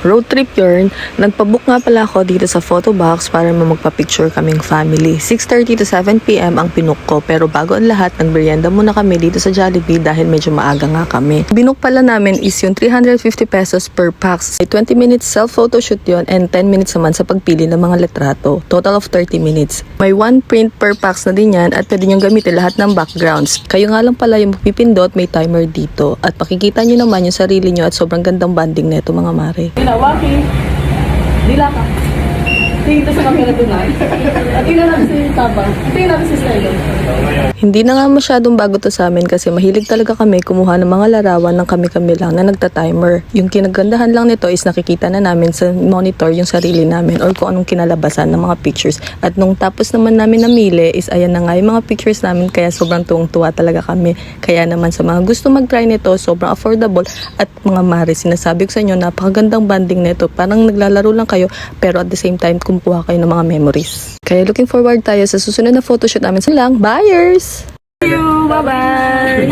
Road trip yun. Nagpabook nga pala ako dito sa photo box para magpa-picture kaming family. 6:30 to 7 p.m. ang pinook ko, pero bago ang lahat, nagmerienda muna kami dito sa Jollibee dahil medyo maaga nga kami. Binook pala namin is yung 350 pesos per pax. 20 minutes self-photoshoot yun and 10 minutes naman sa pagpili ng mga litrato. Total of 30 minutes. May one print per pax na din yan at pwede nyo gamitin lahat ng backgrounds. Kayo nga lang pala yung pipindot, may timer dito. At makikita nyo naman yung sarili nyo at sobrang gandang banding na ito mga mare. Waki, dila ka. Tingin sa camera doon na. At tingnan natin si Taba. Tingnan natin si Slido. Hindi na nga masyadong bago to sa amin kasi mahilig talaga kami kumuha ng mga larawan ng kami-kami lang na nagta-timer. Yung kinagandahan lang nito is nakikita na namin sa monitor yung sarili namin or kung anong kinalabasan ng mga pictures. At nung tapos naman namin namili is ayan na nga yung mga pictures namin kaya sobrang tuwang-tuwa talaga kami. Kaya naman sa mga gusto mag-try nito, sobrang affordable at mga mare, sinasabi ko sa inyo, napakagandang banding nito. Parang naglalaro lang kayo pero at the same time kumukuha kayo ng mga memories. Kaya looking forward tayo sa susunod na photoshoot namin. So lang, buyers! Bye-bye!